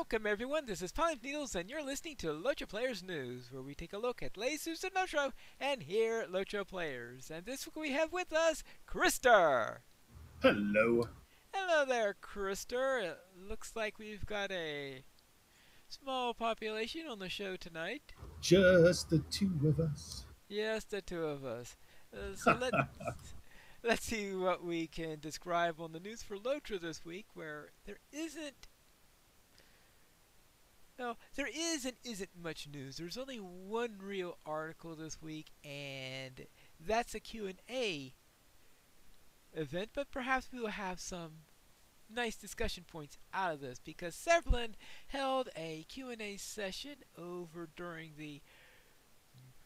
Welcome everyone, this is Pine Needles and you're listening to Lotro Players News, where we take a look at lasers and Lotro and here Lotro Players. And this week we have with us Krister. Hello. Hello there, Krister. It looks like we've got a small population on the show tonight. Just the two of us. Yes, the two of us. Let's see what we can describe on the news for Lotro this week, where there is and isn't much news. There's only one real article this week, and that's a Q&A event, but perhaps we will have some nice discussion points out of this, because Sevlin held a Q&A session over during the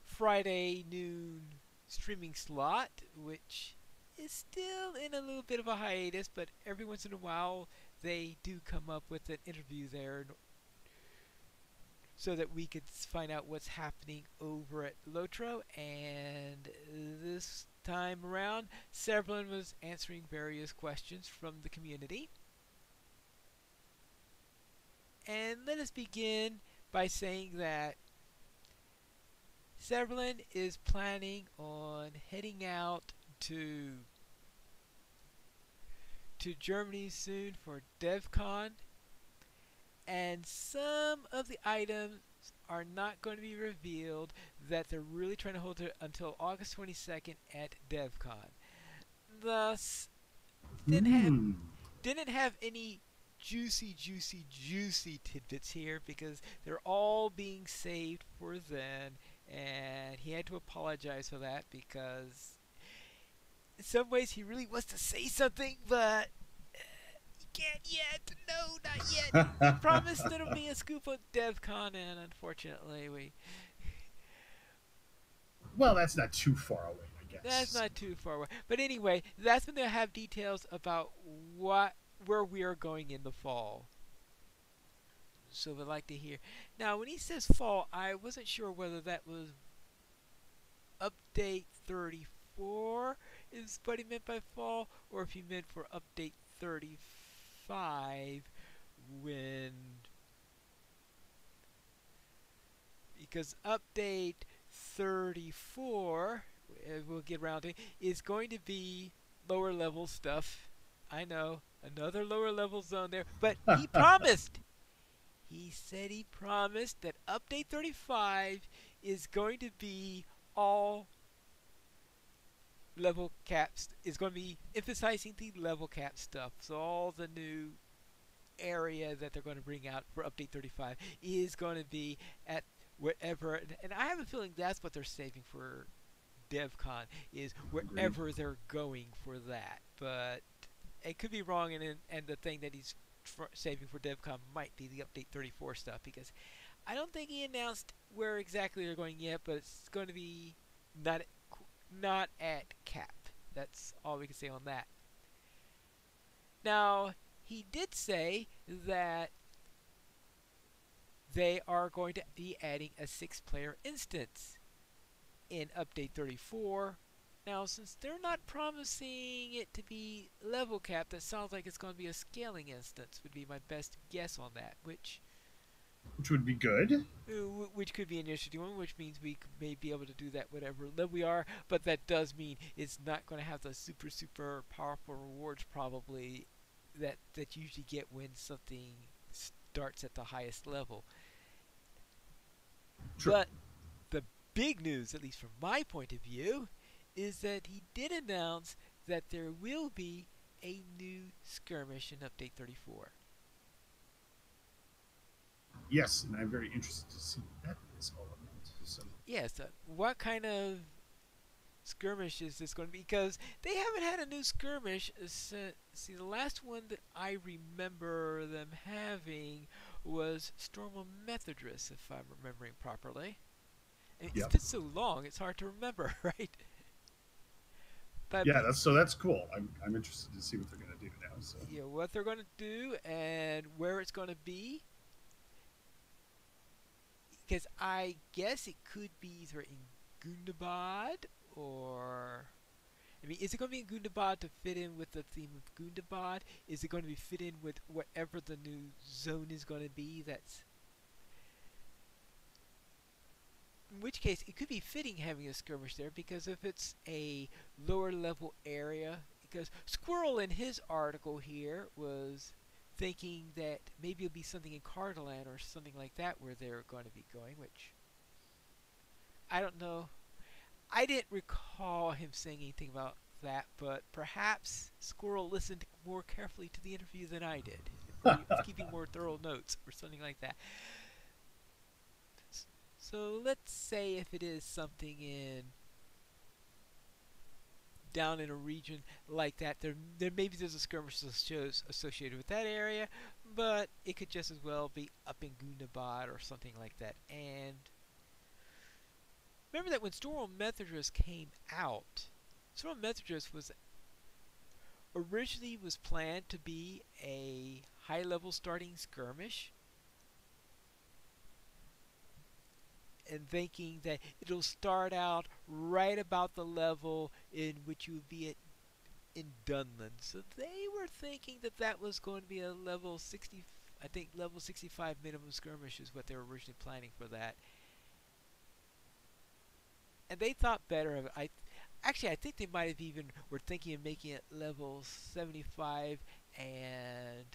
Friday noon streaming slot, which is still in a little bit of a hiatus, but every once in a while they do come up with an interview there so that we could find out what's happening over at Lotro. And this time around, Sevlin was answering various questions from the community. And let us begin by saying that Sevlin is planning on heading out to Germany soon for DevCon, and some of the items are not going to be revealed, that they're really trying to hold it until August 22nd at DevCon. Thus, Hmm. didn't have any juicy tidbits here, because they're all being saved for then, and he had to apologize for that, because in some ways he really wants to say something, but he can't yet. No, not yet. He promised there'll be a scoop on DevCon, and unfortunately Well, that's not too far away, I that's guess. not too far away. But anyway, that's when they'll have details about where we are going in the fall. So we'd like to hear. Now, when he says fall, I wasn't sure whether that was update 34 is what he meant by fall, or if he meant for update 35, when, because update 34, we'll get around to, is going to be lower level stuff. I know, another lower level zone there, but he promised. He said he promised that update 35 is going to be all level caps, is going to be emphasizing the level cap stuff. So all the new area that they're going to bring out for update 35 is going to be at wherever, and I have a feeling that's what they're saving for DevCon, is Agreed. wherever they're going for that. But it could be wrong, and the thing that he's saving for DevCon might be the update 34 stuff, because I don't think he announced where exactly they're going yet, but it's going to be not not at cap. That's all we can say on that. Now, he did say that they are going to be adding a 6-player instance in update 34. Now, since they're not promising it to be level capped, that sounds like it's going to be a scaling instance, would be my best guess on that, Which would be good. which could be an interesting one, which means we may be able to do that whatever level we are, but that does mean it's not going to have the super powerful rewards probably that you usually get when something starts at the highest level. True. But the big news, at least from my point of view, is that he did announce that there will be a new skirmish in update 34. Yes, and I'm very interested to see what that is all about. So, Yes, what kind of skirmish is this going to be? Because they haven't had a new skirmish since. See, the last one that I remember them having was Storm of Methodris, if I'm remembering properly. And it's yeah, been so long, it's hard to remember, right? But yeah. That's cool. I'm interested to see what they're going to do now. So, you know, what they're going to do and where it's going to be, because I guess it could be either in Gundabad or I mean, is it going to be in Gundabad to fit in with the theme of Gundabad? Is it going to be fit in with whatever the new zone is going to be? That's in which case it could be fitting having a skirmish there, because if it's a lower level area, because Squirrel in his article here was thinking that maybe it'll be something in Cardaland or something like that where they're going to be going, which I don't know. I didn't recall him saying anything about that, but perhaps Squirrel listened more carefully to the interview than I did, or he was keeping more thorough notes or something like that. So let's say if it is something in down in a region like that, there maybe there's a skirmish associated with that area, but it could just as well be up in Gundabad or something like that. And remember that when Storm Methodist came out, Storm Methodist was originally planned to be a high level starting skirmish, and thinking that it'll start out right about the level in which you would be at in Dunland. So they were thinking that that was going to be a level 60, I think level 65 minimum skirmish is what they were originally planning for that. And they thought better of it. I think they might have even were thinking of making it level 75, and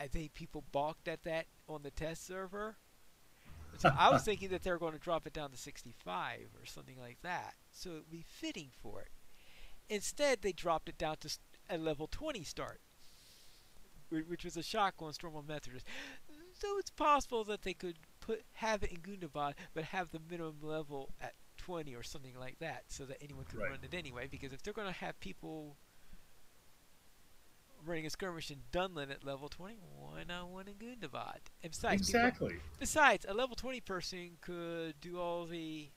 I think people balked at that on the test server. So I was thinking that they were going to drop it down to 65 or something like that, so it would be fitting for it. Instead, they dropped it down to a level 20 start, which was a shock on Stormwell Methodist. So it's possible that they could have it in Gundabad, but have the minimum level at 20 or something like that, so that anyone could run it anyway. Because if they're going to have people running a skirmish in Dunland at level 20, why not one in Gundabad? And besides, a level 20 person could do all the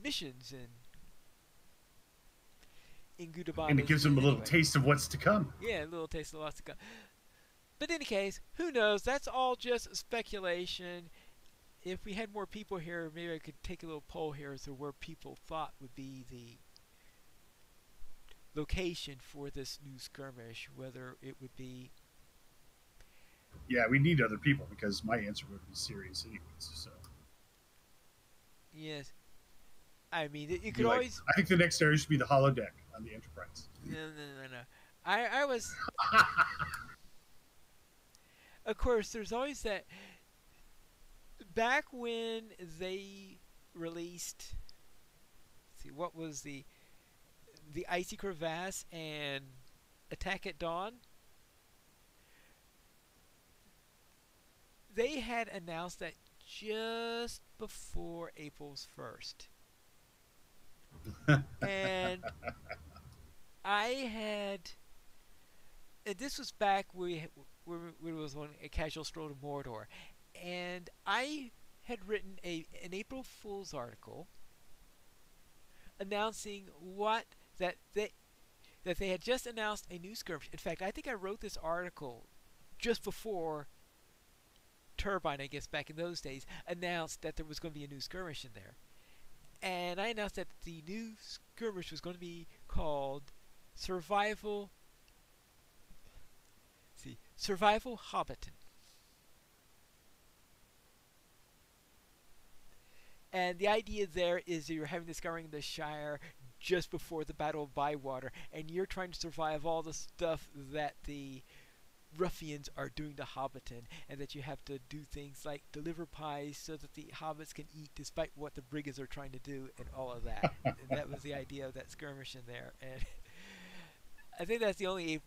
missions in Gundabad. And it gives them a little taste of what's to come. Yeah, a little taste of what's to come. But in any case, who knows? That's all just speculation. If we had more people here, maybe I could take a little poll here as to where people thought would be the location for this new skirmish, whether it would be... Yeah, we need other people, because my answer would be serious anyways, so... Yes. I mean, you could always... I think the next area should be the holodeck on the Enterprise. No. I was... Of course, there's always that... Back when they released... Let's see, what was the Icy Crevasse and Attack at Dawn, they had announced that just before April's 1st. And this was back when it was on a casual stroll to Mordor, and I had written an April Fool's article announcing that they had just announced a new skirmish. In fact, I think I wrote this article just before Turbine, I guess back in those days, announced that there was going to be a new skirmish in there. And I announced that the new skirmish was going to be called Survival Hobbiton. And the idea there is that you're having the scouring the Shire just before the Battle of Bywater, and you're trying to survive all the stuff that the ruffians are doing to Hobbiton, and that you have to do things like deliver pies so that the hobbits can eat despite what the brigands are trying to do, and all of that. And that was the idea of that skirmish in there. And I think that's the only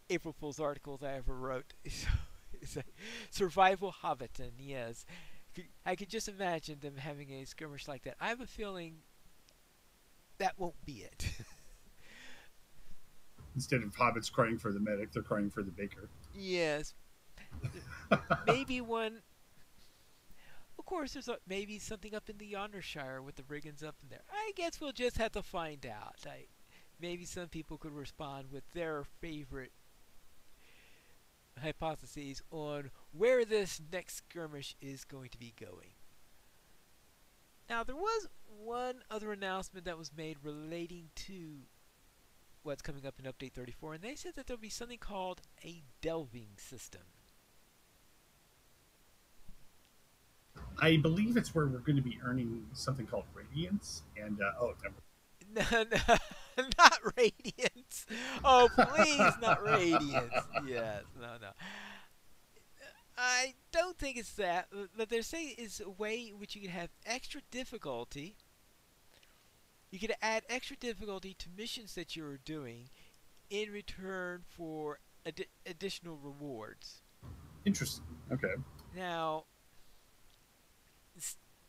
April Fool's article that I ever wrote. It's like Survival Hobbiton, yes. I could just imagine them having a skirmish like that. I have a feeling that won't be it. Instead of hobbits crying for the medic, they're crying for the baker. Yes. Maybe one... Of course, there's maybe something up in the Yondershire with the brigands up in there. I guess we'll just have to find out. Maybe some people could respond with their favorite hypotheses on where this next skirmish is going to be going. Now, there was one other announcement that was made relating to what's coming up in Update 34, and they said that there'll be something called a delving system. I believe it's where we're going to be earning something called radiance, and never. No, no, not Radiance. Oh, please, not Radiance. Yes, no, no. I don't think it's that, but they're saying it's a way in which you can have extra difficulty. You can add extra difficulty to missions that you're doing in return for additional rewards. Interesting. Okay. Now,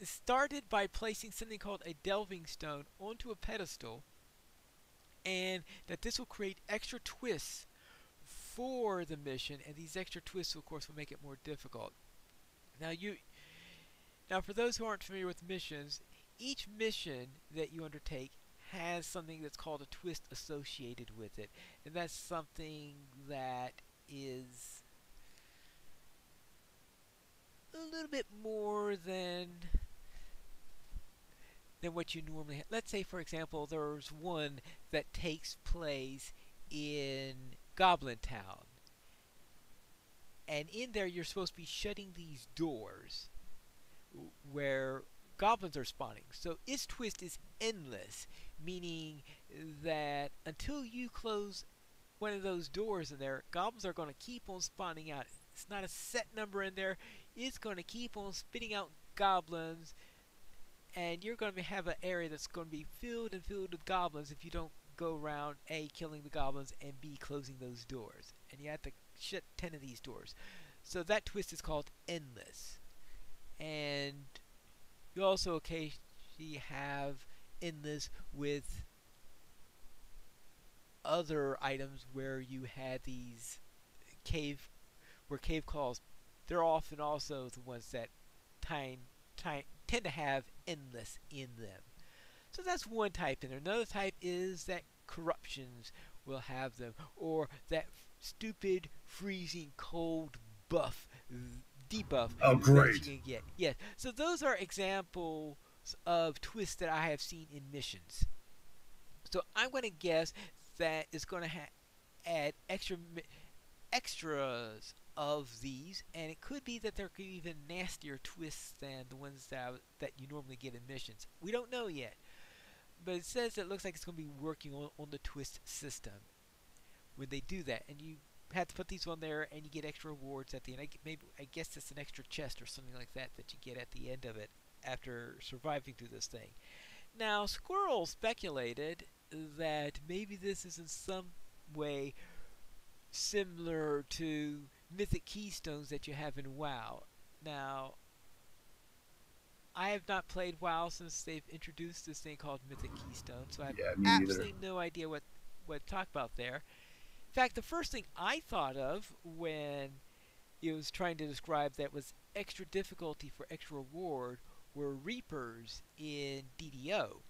it started by placing something called a delving stone onto a pedestal, and that this will create extra twists for the mission, and these extra twists, of course, will make it more difficult. Now, for those who aren't familiar with missions, each mission that you undertake has something that's called a twist associated with it, and that's something that is a little bit more than what you normally have. Let's say, for example, there's one that takes place in Goblin Town, and in there you're supposed to be shutting these doors where goblins are spawning. So its twist is endless, meaning that until you close one of those doors in there, goblins are going to keep on spawning out. It's not a set number in there. It's going to keep on spitting out goblins, and you're going to have an area that's going to be filled and filled with goblins if you don't go around A, killing the goblins, and B, closing those doors. And you have to shut 10 of these doors. So that twist is called endless. And you also occasionally have endless with other items where you had these cave calls. They're often also the ones that tend to have endless in them. So that's one type in there. Another type is that corruptions will have them, or that stupid freezing cold buff, debuff Oh, great. that you can get. Yes. So those are examples of twists that I have seen in missions. So I'm going to guess that it's going to add extras of these, and it could be that there could be even nastier twists than the ones that you normally get in missions. We don't know yet, but it says it looks like it's going to be working on the twist system when they do that, and you have to put these on there, and you get extra rewards at the end. I guess it's an extra chest or something like that that you get at the end of it after surviving through this thing. Now, Squirrel speculated that maybe this is in some way similar to mythic keystones that you have in WoW. Now, I have not played WoW since they've introduced this thing called mythic keystone, so I have absolutely no idea what to talk about there. In fact, the first thing I thought of when it was trying to describe that was extra difficulty for extra reward were Reapers in DDO,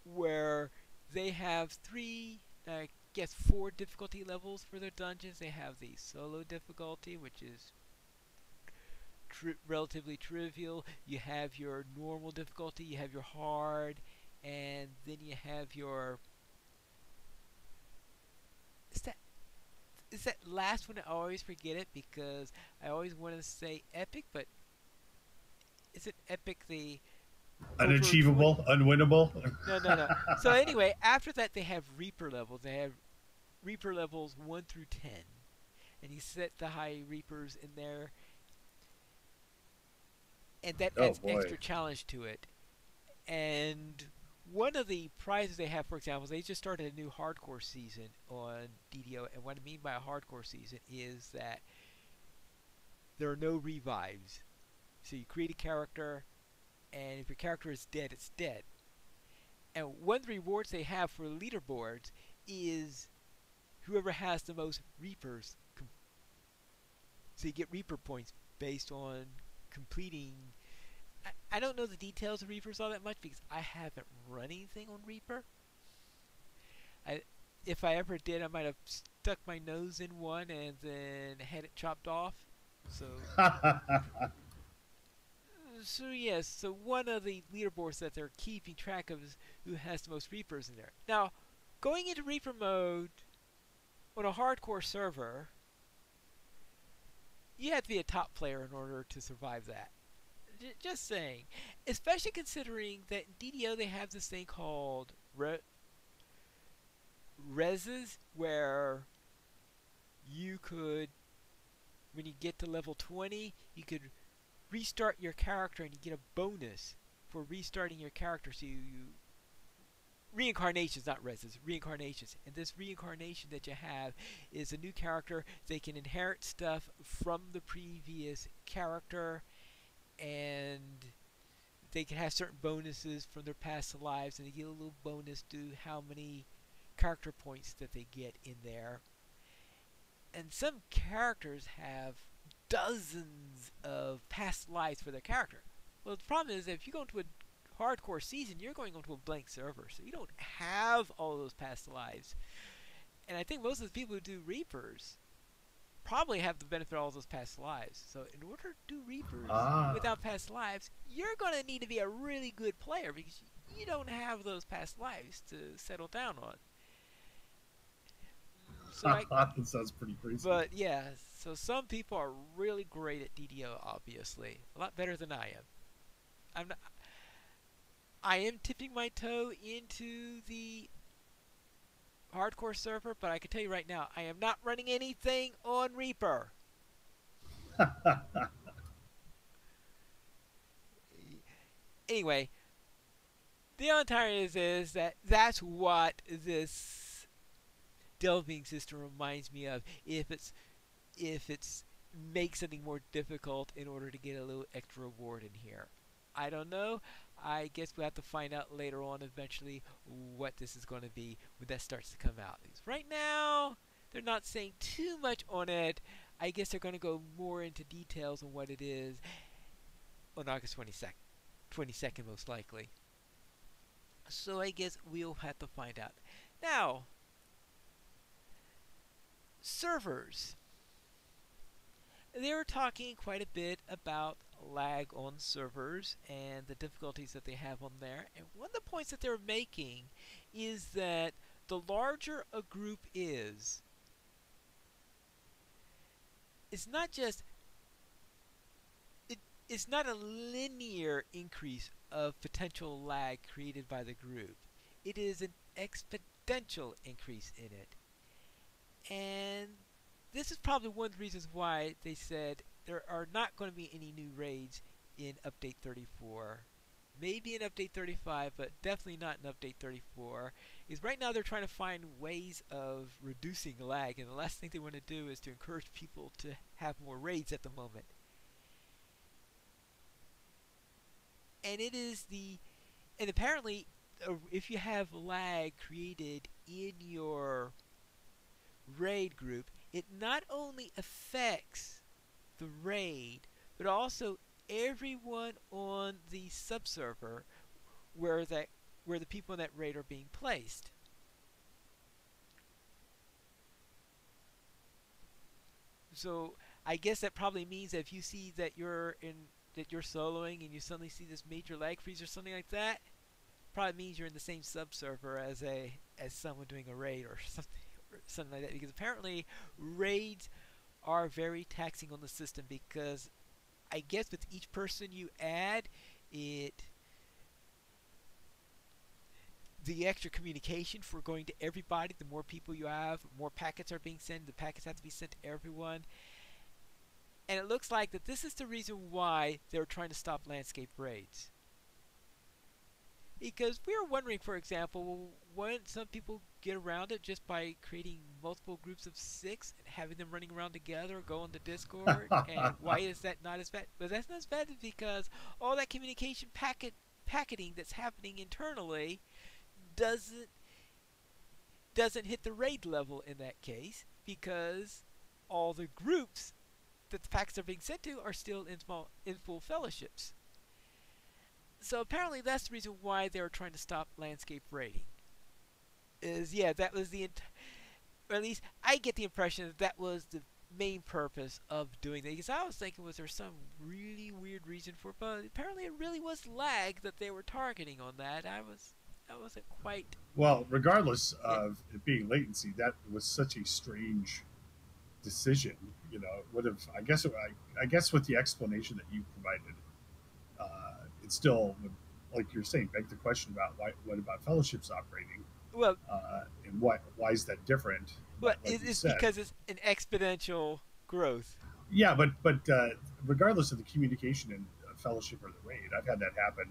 where they have four difficulty levels for their dungeons. They have the solo difficulty, which is relatively trivial. You have your normal difficulty, you have your hard, and then you have your... Is that last one? I always forget it because I always want to say epic, but isn't epic the unachievable, unwinnable? No. So anyway, after that they have Reaper levels. They have Reaper levels 1 through 10, and you set the high Reapers in there, and that adds extra challenge to it. And one of the prizes they have, for example, they just started a new hardcore season on DDO, and what I mean by a hardcore season is that there are no revives. So you create a character, and if your character is dead, it's dead. And one of the rewards they have for leaderboards is whoever has the most Reapers. So you get Reaper points based on completing... I don't know the details of Reapers all that much because I haven't run anything on Reaper. If I ever did, I might have stuck my nose in one and then had it chopped off. So So yes, so one of the leaderboards that they're keeping track of is who has the most Reapers in there. Now, going into Reaper mode on a hardcore server, you have to be a top player in order to survive that. Just saying. Especially considering that in DDO they have this thing called reses, where you could, when you get to level 20, you could restart your character and you get a bonus for restarting your character. So you reincarnations, not reses, reincarnations. And this reincarnation that you have is a new character. They can inherit stuff from the previous character, and they can have certain bonuses from their past lives, and they get a little bonus to how many character points that they get in there. And some characters have dozens of past lives for their character. Well, the problem is that if you go into a hardcore season, you're going onto a blank server, so you don't have all those past lives. And I think most of the people who do Reapers probably have the benefit of all those past lives. So in order to do Reapers without past lives, you're going to need to be a really good player because you don't have those past lives to settle down on. So that sounds pretty crazy. But yeah, so some people are really great at DDO, obviously. A lot better than I am. I am tipping my toe into the hardcore server, but I can tell you right now, I am not running anything on Reaper. Anyway, the Untitled is that that's what this delving system reminds me of. If it's make something more difficult in order to get a little extra reward in here. I don't know. I guess we'll have to find out later on eventually what this is going to be when that starts to come out. Because right now, they're not saying too much on it. I guess they're going to go more into details on what it is on August 22nd. 22nd most likely. So I guess we'll have to find out. Now, servers. They were talking quite a bit about lag on servers and the difficulties that they have on there. And one of the points that they're making is that the larger a group is, it's not just it's not a linear increase of potential lag created by the group. It is an exponential increase in it. And this is probably one of the reasons why they said there are not going to be any new raids in Update 34. Maybe in Update 35, but definitely not in Update 34. Because right now they're trying to find ways of reducing lag, and the last thing they want to do is to encourage people to have more raids at the moment. And it is and apparently, if you have lag created in your raid group, it not only affects the raid, but also everyone on the subserver where the people in that raid are being placed. So I guess that probably means that if you see that you're soloing and you suddenly see this major lag freeze or something like that, probably means you're in the same subserver as someone doing a raid or something like that, because apparently raids are very taxing on the system, because I guess with each person you add, the extra communication for going to everybody, the more people you have, more packets are being sent, the packets have to be sent to everyone. And it looks like that this is the reason why they're trying to stop landscape raids. Because we were wondering, for example, wouldn't some people get around it just by creating multiple groups of 6 and having them running around together, go on the Discord? And why is that not as bad? But that's not as bad because all that communication packeting that's happening internally doesn't hit the raid level in that case, because all the groups that the packets are being sent to are still in full fellowships. So apparently that's the reason why they were trying to stop landscape raiding. That was or at least I get the impression that was the main purpose of doing that. Because I was thinking, was there some really weird reason for it? But apparently, it really was lag that they were targeting on that. I wasn't quite Well, regardless in. of it being latency, that was such a strange decision. You know, would have I guess with the explanation that you provided, it still would, like you're saying, beg the question about what about fellowships operating, Well, and why is that different? well, But like you it's said, because it's an exponential growth. yeah, but regardless of the communication in fellowship or the raid, I've had that happen.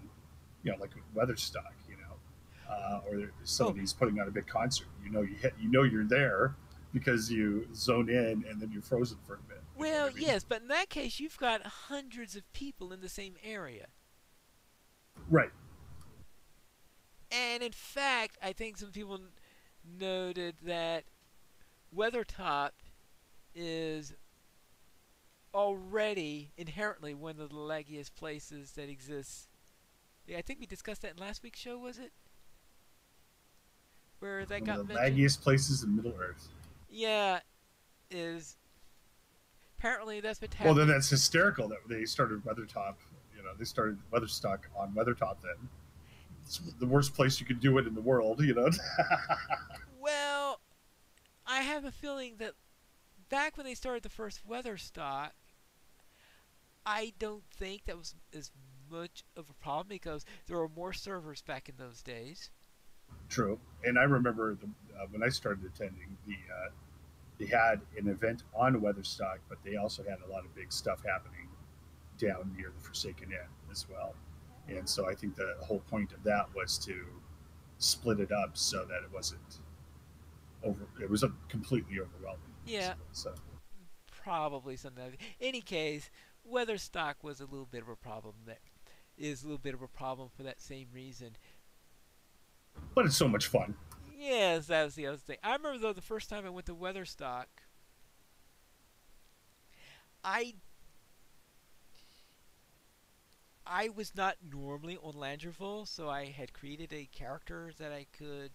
You know, like with Weatherstock, or Oh, somebody's putting on a big concert. You know you're there because you zone in and then you're frozen for a bit. You know well, what I mean? yes, but in that case, you've got hundreds of people in the same area. Right. And in fact, I think some people noted that Weathertop is already inherently one of the laggiest places that exists. Yeah, I think we discussed that in last week's show, was it? Where that One of got the mentioned? laggiest places in Middle Earth. Yeah, is apparently that's what's Well, then happening. that's hysterical that they started Weathertop. They started Weatherstock on Weathertop. Then it's the worst place you could do it in the world. Well, I have a feeling that back when they started the first weather stock, I don't think that was as much of a problem because there were more servers back in those days. True. And I remember when I started attending they had an event on Weatherstock, but they also had a lot of big stuff happening down near the Forsaken Inn as well. And so I think the whole point of that was to split it up so that it wasn't over. It was completely overwhelming, Yeah, basically. So, probably something. Like that. Any case, weather stock was a little bit of a problem. That is a little bit of a problem for that same reason. but it's so much fun. Yes, that was the other thing. I remember though the first time I went to Weatherstock, I I was not normally on Landrival, so I had created a character that I could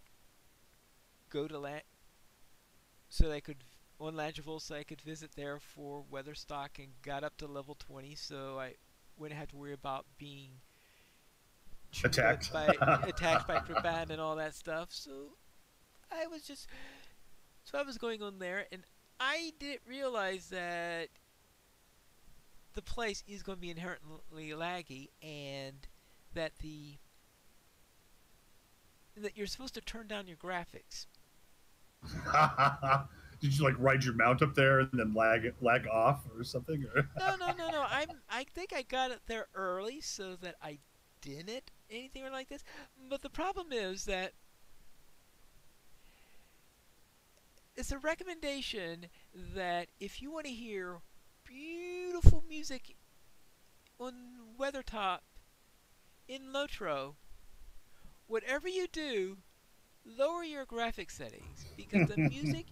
go to land, so that I could on Landrival, so I could visit there for Weatherstock, and got up to level 20, so I wouldn't have to worry about being chewed up Attacked. by attacked by Kriban and all that stuff. I was just so I was going on there, and I didn't realize that the place is going to be inherently laggy, and that the that you're supposed to turn down your graphics. Did you like ride your mount up there and then lag off or something? Or No, no, no, no. I think I got it there early so that I didn't anything like this. But the problem is that it's a recommendation that if you want to hear beautiful music on Weathertop in Lotro, whatever you do, lower your graphic settings because the music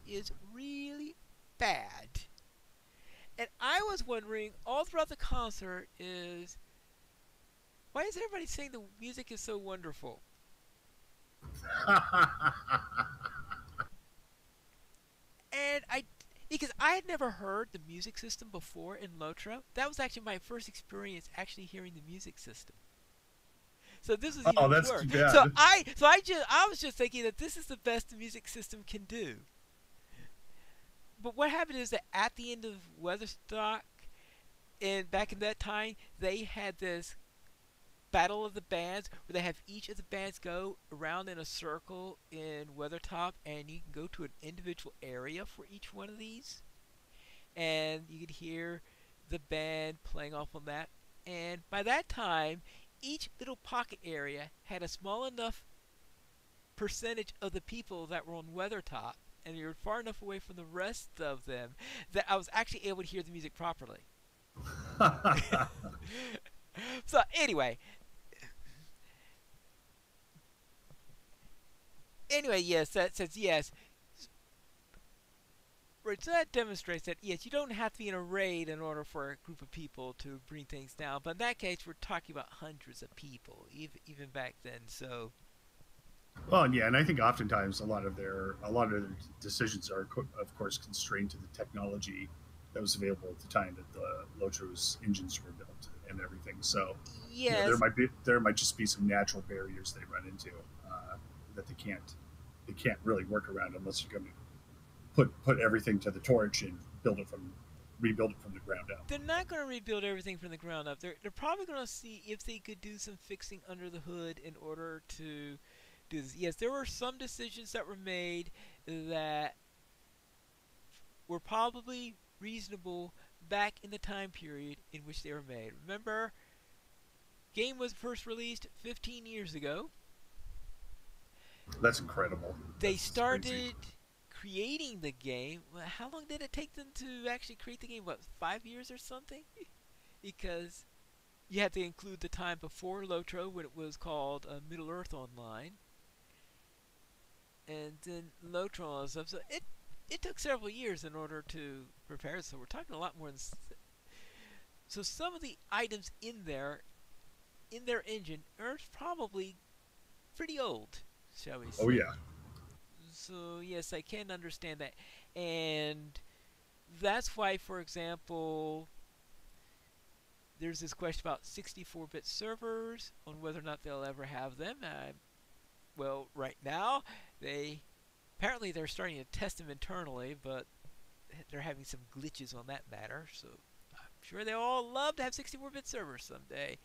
is really bad. And I was wondering all throughout the concert is why is everybody saying the music is so wonderful? And because I had never heard the music system before in Lotro. That was actually my first experience actually hearing the music system. So this was Oh, even that's worse. too bad. I was just thinking that this is the best the music system can do. But what happened is that at the end of Weatherstock, and back in that time, they had this battle of the bands where they have each of the bands go around in a circle in Weathertop, and you can go to an individual area for each one of these, and you could hear the band playing off on that. And by that time, each little pocket area had a small enough percentage of the people that were on Weathertop, and you're far enough away from the rest of them that I was actually able to hear the music properly. So anyway, yes, that says yes. Right, so that demonstrates that yes, you don't have to be in a raid in order for a group of people to bring things down. But in that case, we're talking about hundreds of people, even back then. So Well, and yeah, and I think oftentimes a lot of their decisions are, of course, constrained to the technology that was available at the time that the Lotro's engines were built and everything. So, Yes, there might just be some natural barriers they run into that they can't really work around unless you're going to put everything to the torch and rebuild it from the ground up. they're not going to rebuild everything from the ground up. They're probably going to see if they could do some fixing under the hood in order to do this. Yes, there were some decisions that were made that were probably reasonable back in the time period in which they were made. Remember, game was first released 15 years ago. That's incredible. They That's crazy. started creating the game. Well, how long did it take them to actually create the game? What, 5 years or something? Because you had to include the time before Lotro when it was called Middle Earth Online, and then Lotro and stuff. So it took several years in order to prepare. So we're talking a lot more than. So some of the items in there in their engine are probably pretty old, shall we Oh say. yeah, So yes, I can understand that. And that's why, for example, there's this question about 64-bit servers on whether or not they'll ever have them. Well, right now they apparently they're starting to test them internally, but they're having some glitches on that matter. So I'm sure they all love to have 64-bit servers someday.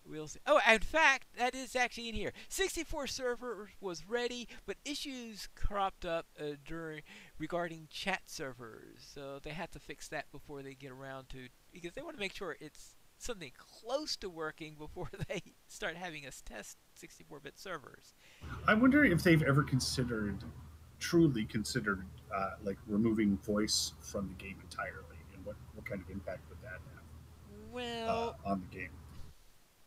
We'll see. Oh, in fact, that is actually in here. 64 server was ready, but issues cropped up during regarding chat servers. So they had to fix that before they get around to, because they want to make sure it's something close to working before they start having us test 64-bit servers. I wonder if they've ever truly considered, like removing voice from the game entirely, and what kind of impact would that have Well, on the game?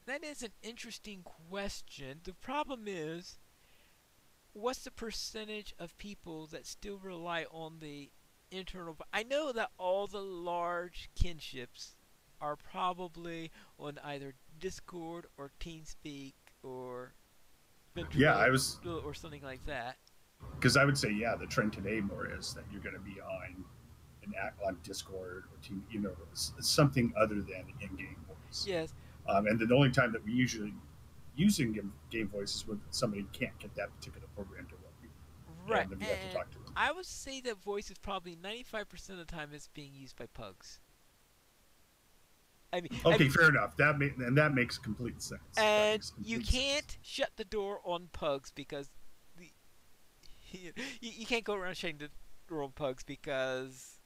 that is an interesting question. The problem is, what's the percentage of people that still rely on the internal? I know that all the large kinships are probably on either Discord or TeamSpeak or Yeah, Ventrilo I was or something like that. because I would say yeah, the trend today more is that you're going to be on an act on Discord or team, something other than in-game voice. Yes, And the only time that we usually use in-game voice is when somebody can't get that particular program to work, right. and then we have to And talk to them. I would say that voice is probably 95% of the time it's being used by pugs. I Okay, mean, fair enough. That makes complete sense. That and makes you complete sense. can't shut the door on pugs because the you can't go around shutting the door on pugs because,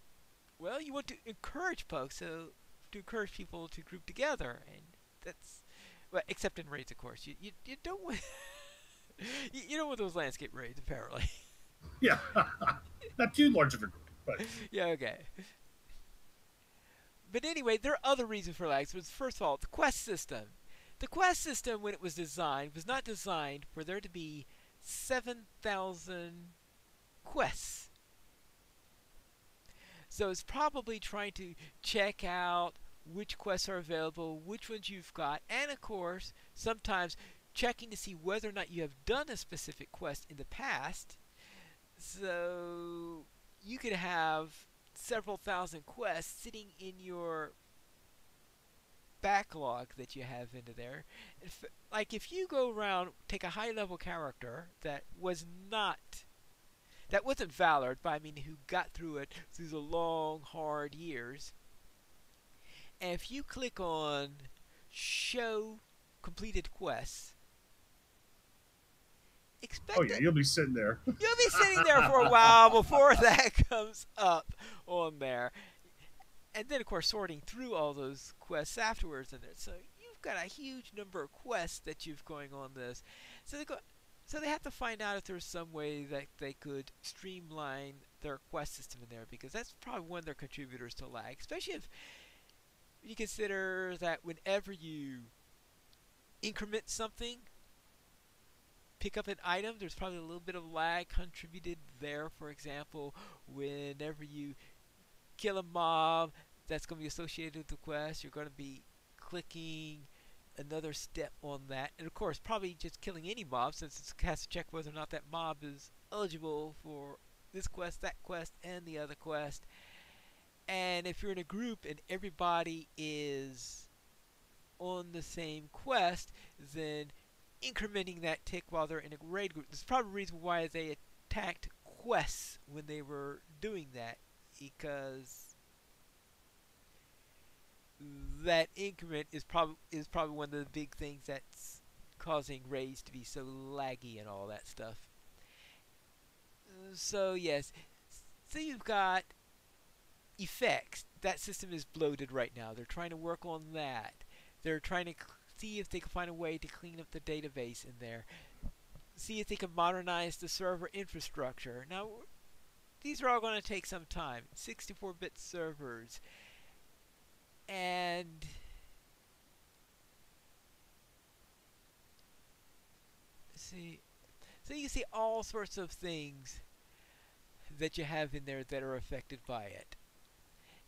well, you want to encourage pugs, so to encourage people to group together, and that's, well, except in raids, of course. You don't want you don't want those landscape raids, apparently. Yeah, not too large of a group, but Yeah, okay. But anyway, there are other reasons for lags. First of all, the quest system. The quest system, when it was designed, was not designed for there to be 7,000 quests. So it's probably trying to check out which quests are available, which ones you've got, and of course, sometimes checking to see whether or not you have done a specific quest in the past. So you could have several thousand quests sitting in your backlog that you have into there. Like if you go around, take a high level character that wasn't Valor, but I mean who got through it through the long, hard years. And if you click on Show Completed Quests, oh expect yeah, that you'll be sitting there. you'll be sitting there for a while before that comes up on there. And then, of course, sorting through all those quests afterwards. And so you've got a huge number of quests that you've going on this. So so they have to find out if there's some way that they could streamline their quest system in there, because that's probably one of their contributors to lag, especially if you consider that whenever you increment something, pick up an item, there's probably a little bit of lag contributed there. For example, whenever you kill a mob that's going to be associated with the quest, you're going to be clicking another step on that. And of course, probably just killing any mob, since it has to check whether or not that mob is eligible for this quest, that quest, and the other quest. And if you're in a group and everybody is on the same quest, then incrementing that tick while they're in a raid group. There's probably a reason why they attacked quests when they were doing that, because that increment is probably one of the big things that's causing raids to be so laggy and all that stuff. So yes, so you've got effects. That system is bloated right now. They're trying to work on that. They're trying to see if they can find a way to clean up the database in there. See if they can modernize the server infrastructure. Now, these are all going to take some time. 64-bit servers. And let's see. So you see all sorts of things that you have in there that are affected by it.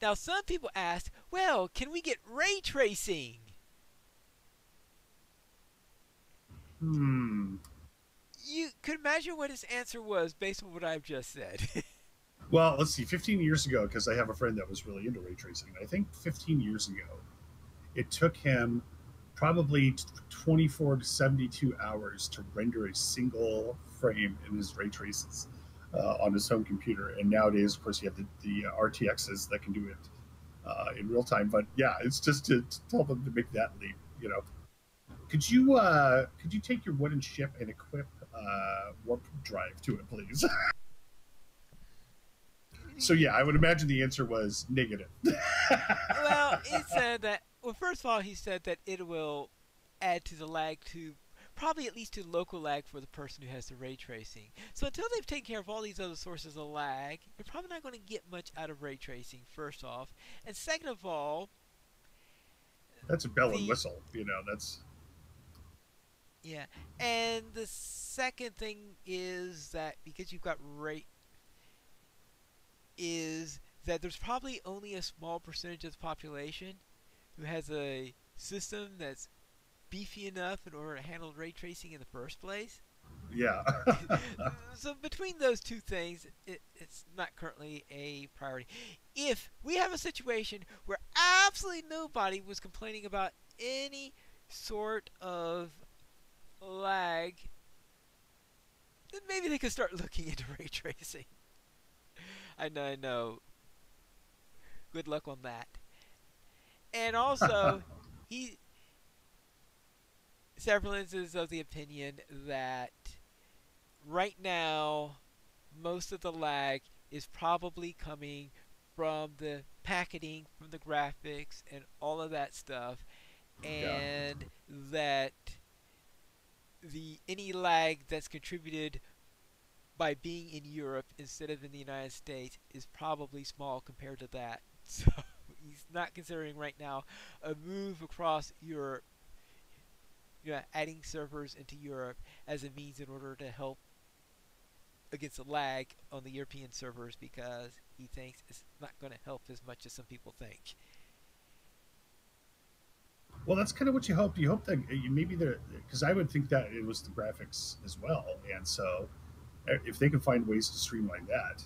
Now, some people ask, well, can we get ray tracing? Hmm. You could imagine what his answer was based on what I've just said. Well, let's see. 15 years ago, because I have a friend that was really into ray tracing. I think 15 years ago, it took him probably 24 to 72 hours to render a single frame in his ray traces on his home computer. And nowadays, of course, you have the RTXs that can do it in real time. But yeah, it's just to tell them to make that leap. You know, could you take your wooden ship and equip warp drive to it, please? So yeah, I would imagine the answer was negative. Well, he said that. Well, first of all, he said that it will add to the lag to probably at least to local lag for the person who has the ray tracing. So until they've taken care of all these other sources of lag, you're probably not going to get much out of ray tracing. First off, and second of all, That's a bell and the whistle. You know, that's yeah, and the second thing is that because you've got ray is that there's probably only a small percentage of the population who has a system that's beefy enough in order to handle ray tracing in the first place. yeah. So between those two things, it's not currently a priority. If we have a situation where absolutely nobody was complaining about any sort of lag, then maybe they could start looking into ray tracing. I know. Good luck on that. And also, he several instances of the opinion that right now most of the lag is probably coming from the packaging, from the graphics, and all of that stuff, Yeah. and that the any lag that's contributed by being in Europe instead of in the United States is probably small compared to that. So he's not considering right now a move across Europe, adding servers into Europe as a means in order to help against the lag on the European servers, because he thinks it's not going to help as much as some people think. Well, that's kind of what you hope. You hope that maybe the because I would think that it was the graphics as well, and so if they can find ways to streamline that,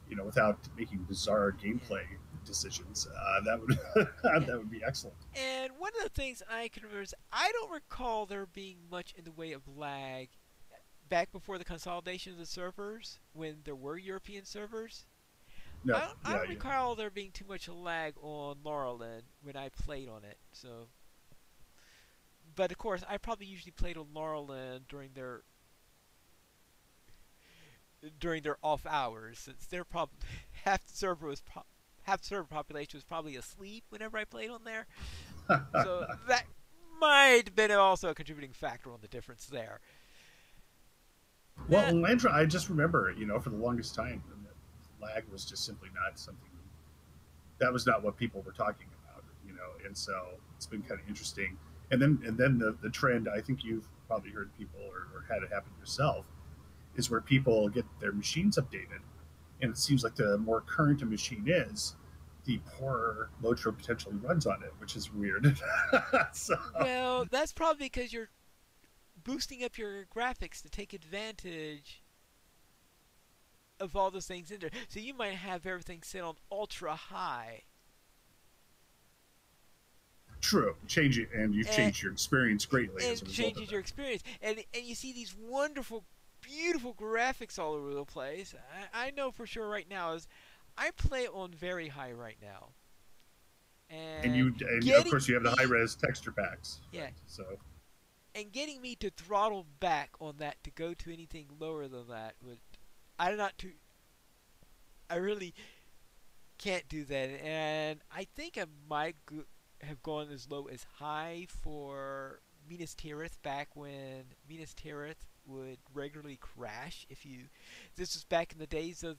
you know, without making bizarre Yeah. gameplay decisions, that would Yeah. that would be excellent. And one of the things I can remember is I don't recall there being much in the way of lag back before the consolidation of the servers when there were European servers. No, I yeah, don't yeah. recall there being too much lag on Laurelin when I played on it. So, but of course, I probably usually played on Laurelin during their off hours, since they're probably half the server was half the server population was probably asleep whenever I played on there. So that might have been also a contributing factor on the difference there. Well, Nah, Landra, I just remember, you know, for the longest time, lag was just simply not something that was not what people were talking about, you know, and so it's been kind of interesting. And then the trend, I think you've probably heard people or had it happen yourself, is where people get their machines updated, and it seems like the more current a machine is, the poor Lotro potentially runs on it, which is weird. So Well, that's probably because you're boosting up your graphics to take advantage of all those things in there. So you might have everything set on ultra high. true, change it, and you've And changed your experience greatly as and a result of changes your that. experience. And you see these wonderful, beautiful graphics all over the place. I know for sure right now is I play on very high right now, and And of getting course you have the high me, res texture packs, yeah, right? So and getting me to throttle back on that to go to anything lower than that would I'm not too. I really can't do that, and I think I might have gone as low as high for Minas Tirith back when Minas Tirith would regularly crash. If you, this was back in the days of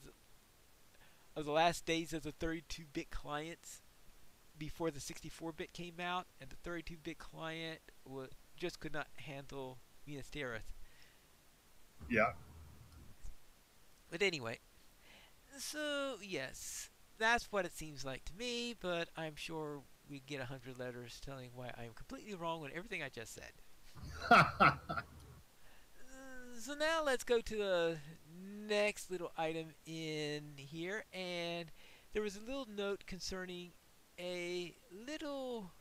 the last days of the 32-bit clients before the 64-bit came out, and the 32-bit client just could not handle Minas Tirith. yeah. But anyway, so yes, that's what it seems like to me. But I'm sure we get 100 letters telling why I am completely wrong on everything I just said. So now let's go to the next little item in here, and there was a little note concerning a little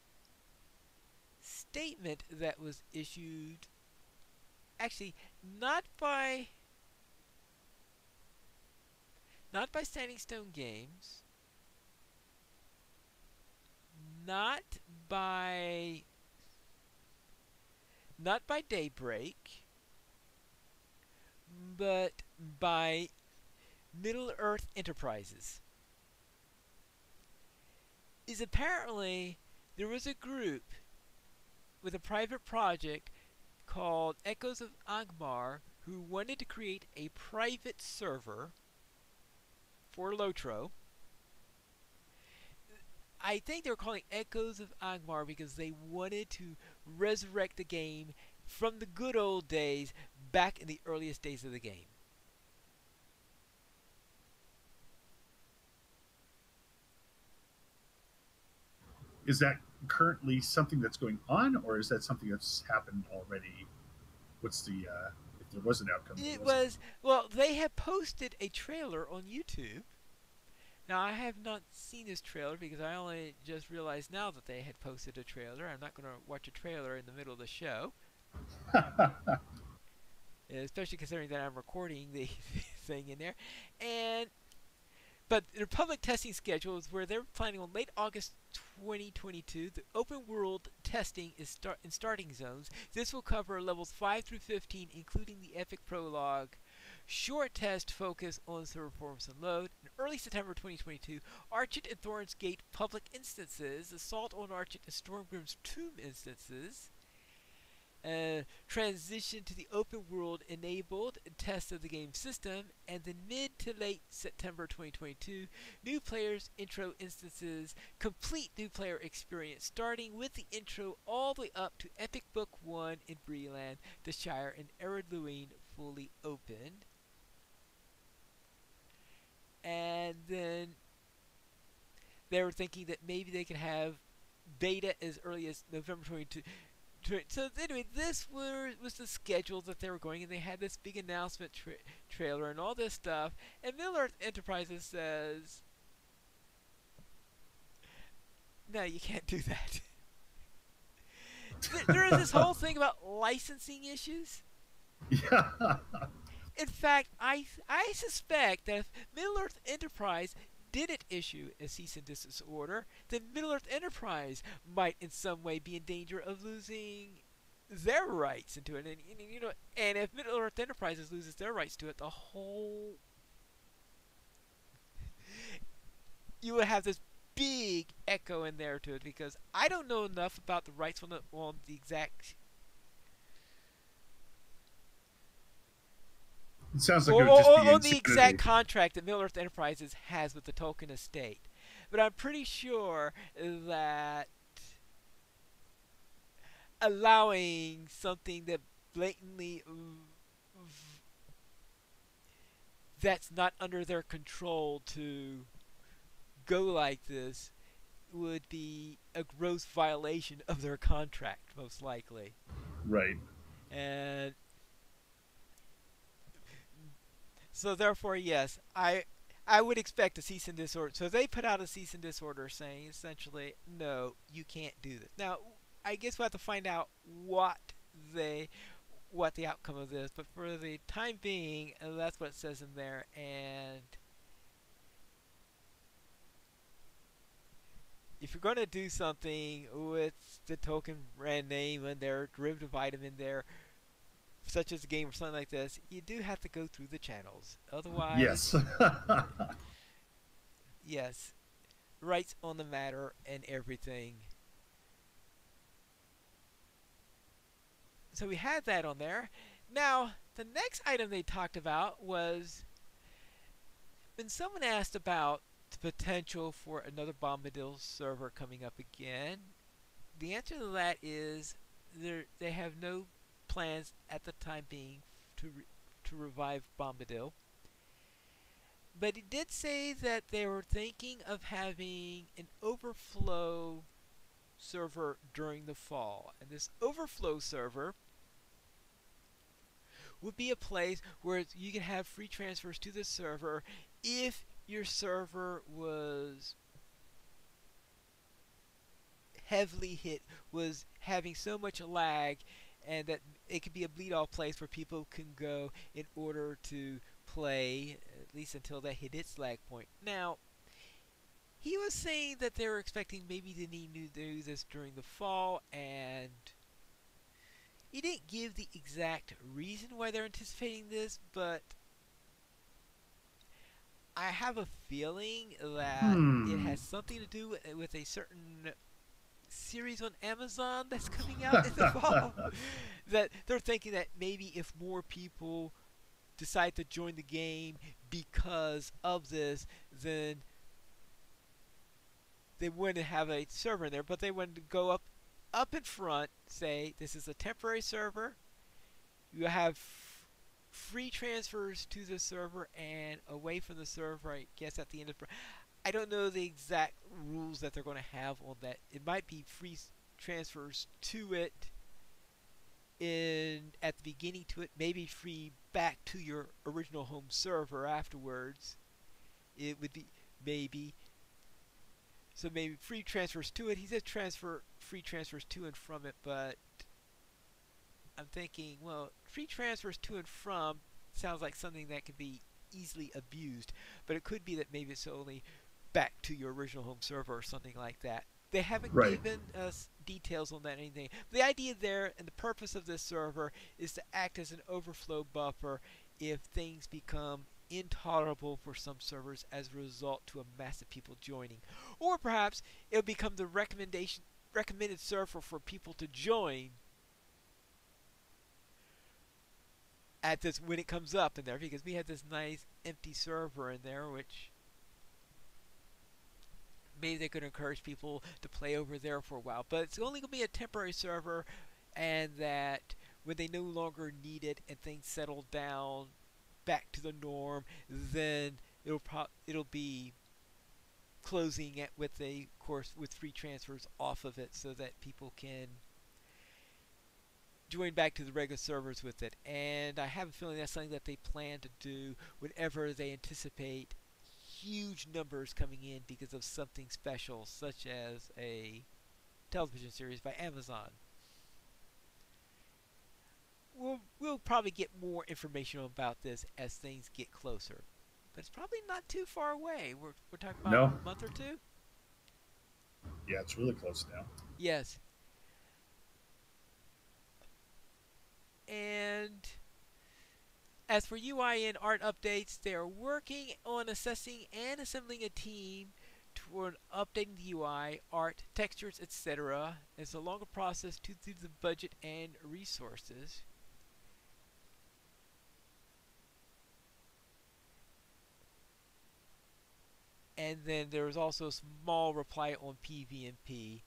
statement that was issued, actually not by Standing Stone Games, not by Daybreak, but by Middle Earth Enterprises. Is apparently there was a group with a private project called Echoes of Angmar who wanted to create a private server for Lotro. I think they were calling Echoes of Angmar because they wanted to resurrect the game from the good old days back in the earliest days of the game. Is that currently something that's going on, or is that something that's happened already? What's the if there was an outcome, there It wasn't? was, well, they have posted a trailer on YouTube. Now, I have not seen this trailer because I only just realized now that they had posted a trailer. I'm not going to watch a trailer in the middle of the show, especially considering that I'm recording the thing in there. And but their public testing schedule is where they're planning on late August 2022. The open world testing is in starting zones. This will cover levels 5 through 15, including the epic prologue. Short test focus on server performance and load. In early September 2022, Archit and Thorn's Gate public instances, Assault on Archit and Stormgrim's Tomb instances, transition to the open world enabled test of the game system, and then mid to late September 2022, new players intro instances, complete new player experience starting with the intro all the way up to Epic Book 1 in Breland, the Shire, and Ered Luin fully opened. And then they were thinking that maybe they could have beta as early as November 22. So anyway, this was the schedule that they were going, and they had this big announcement trailer and all this stuff. And Middle Earth Enterprises says, "No, you can't do that." There is this whole thing about licensing issues. Yeah. In fact, I suspect that if Middle Earth Enterprise didn't issue a cease and desist order, then Middle Earth Enterprise might in some way be in danger of losing their rights into it. And if Middle Earth Enterprises loses their rights to it, the whole you would have this big echo in there to it, because I don't know enough about the rights on the exact It sounds like it would just be on the exact insanity. contract that Middle Earth Enterprises has with the Tolkien estate. But I'm pretty sure that allowing something that blatantly that's not under their control to go like this would be a gross violation of their contract, most likely. Right. And so therefore, yes, I would expect a cease and desist order. So they put out a cease and desist order saying essentially, no, you can't do this. Now, I guess we'll have to find out they what the outcome of this, but for the time being, that's what it says in there. And if you're going to do something with the token brand name and their derivative item in there, such as a game or something like this, you do have to go through the channels. Yes. Otherwise, yes, rights on the matter and everything. So we had that on there. Now, the next item they talked about was when someone asked about the potential for another Bombadil server coming up again, the answer to that is they have no plans at the time being to revive Bombadil. But he did say that they were thinking of having an overflow server during the fall. And this overflow server would be a place where you can have free transfers to the server if your server was heavily hit, was having so much lag, and that it could be a bleed-off place where people can go in order to play, at least until they hit its lag point. Now, he was saying that they were expecting maybe to need to do this during the fall, and he didn't give the exact reason why they're anticipating this, but I have a feeling that it has something to do with a certain series on Amazon that's coming out in the fall. That they're thinking that maybe if more people decide to join the game because of this, then they wouldn't have a server in there, but they wanted to go up in front, say this is a temporary server. You have free transfers to the server and away from the server, I guess at the end of I don't know the exact rules that they're going to have on that. It might be free transfers to it at the beginning to it, maybe free back to your original home server afterwards. It would be maybe so maybe free transfers to it. He said free transfers to and from it, but I'm thinking, well, free transfers to and from sounds like something that could be easily abused, but it could be that maybe it's only back to your original home server or something like that. They haven't given us details on that or anything. The idea there and the purpose of this server is to act as an overflow buffer if things become intolerable for some servers as a result to a mass of people joining. Or perhaps it'll become the recommended server for people to join at this when it comes up in there, because we had this nice empty server in there, which maybe they could encourage people to play over there for a while. But it's only going to be a temporary server, and that when they no longer need it and things settle down back to the norm, then it'll be closing it with a course with free transfers off of it, so that people can join back to the regular servers with it. And I have a feeling that's something that they plan to do whenever they anticipate huge numbers coming in because of something special, such as a television series by Amazon. We'll probably get more information about this as things get closer, but it's probably not too far away. We're talking about a month or two. Yeah, it's really close now. Yes. And as for UI and art updates, they are working on assessing and assembling a team toward updating the UI, art, textures, etc. It's a longer process due to the budget and resources. And then there was also a small reply on PvP,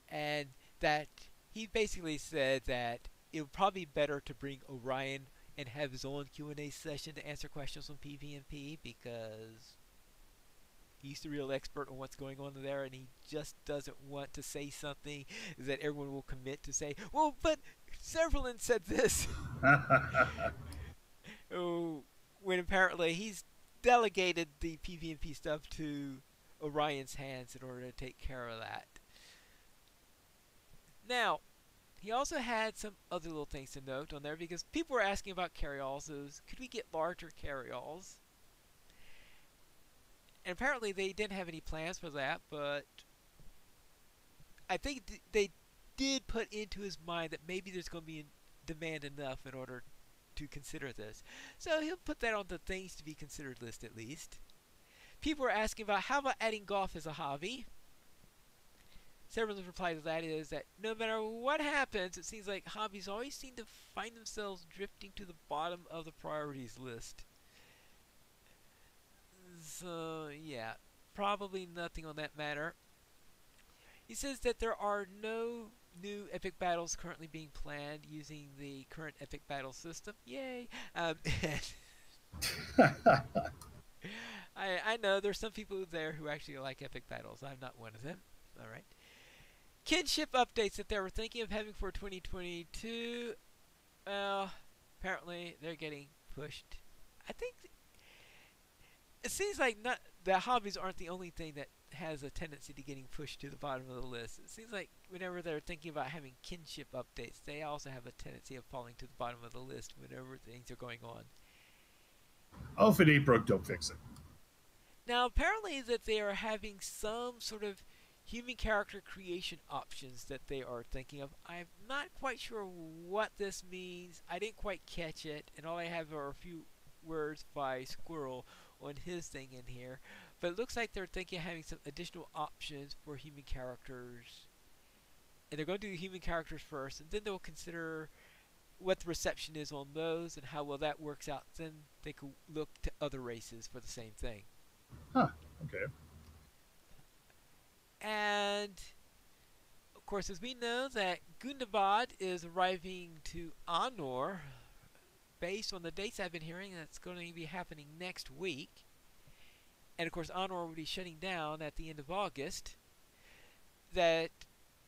and that he basically said that it would probably be better to bring Orion and have his own Q&A session to answer questions on PvP, because He's the real expert on what's going on there, and he just doesn't want to say something that everyone will commit to say. Well, but Severlin said this. Oh, when apparently he's delegated the PvP stuff to Orion's hands in order to take care of that. Now, he also had some other little things to note on there because people were asking about carryalls. Could we get larger carryalls? And apparently they didn't have any plans for that, but I think they did put into his mind that maybe there's going to be demand enough in order to consider this. So he'll put that on the things to be considered list at least. People were asking about how about adding golf as a hobby? Several reply to that is that no matter what happens, it seems like hobbies always seem to find themselves drifting to the bottom of the priorities list. So, yeah, probably nothing on that matter. He says that there are no new epic battles currently being planned using the current epic battle system. Yay! I know there's some people there who actually like epic battles. I'm not one of them. All right. Kinship updates that they were thinking of having for 2022. Well, apparently they're getting pushed. I think it seems like not the hobbies aren't the only thing that has a tendency to getting pushed to the bottom of the list. It seems like whenever they're thinking about having kinship updates, they also have a tendency of falling to the bottom of the list whenever things are going on. Oh, if it ain't broke, don't fix it. Now, apparently that they are having some sort of human character creation options that they are thinking of. I'm not quite sure what this means. I didn't quite catch it, and all I have are a few words by Squirrel on his thing in here. But it looks like they're thinking of having some additional options for human characters. And they're going to do human characters first, and then they'll consider what the reception is on those and how well that works out. Then they could look to other races for the same thing. Huh. Okay. And of course, as we know that Gundam is arriving to Honor, based on the dates I've been hearing, that's going to be happening next week. And of course, Honor will be shutting down at the end of August. That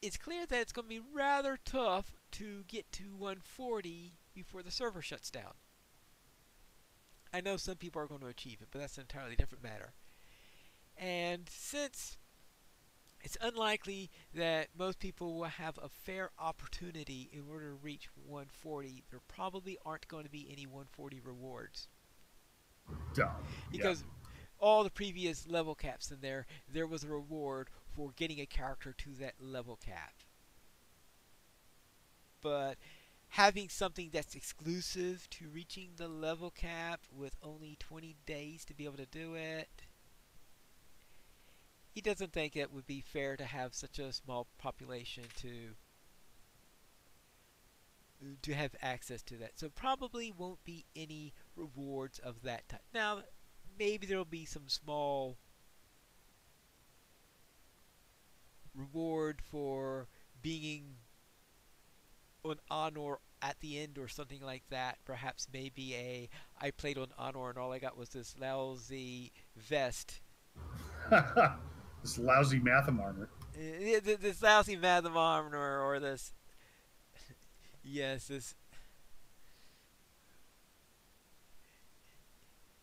it's clear that it's going to be rather tough to get to 140 before the server shuts down. I know some people are going to achieve it, but that's an entirely different matter. And since it's unlikely that most people will have a fair opportunity in order to reach 140, there probably aren't going to be any 140 rewards. Dumb. Because all the previous level caps in there was a reward for getting a character to that level cap. But having something that's exclusive to reaching the level cap with only 20 days to be able to do it, he doesn't think it would be fair to have such a small population to have access to that. So probably won't be any rewards of that type. Now, maybe there will be some small reward for being on Honor at the end or something like that. Perhaps maybe I played on Honor and all I got was this lousy vest. This lousy Matham armor. This lousy Matham armor or this... Yes, this...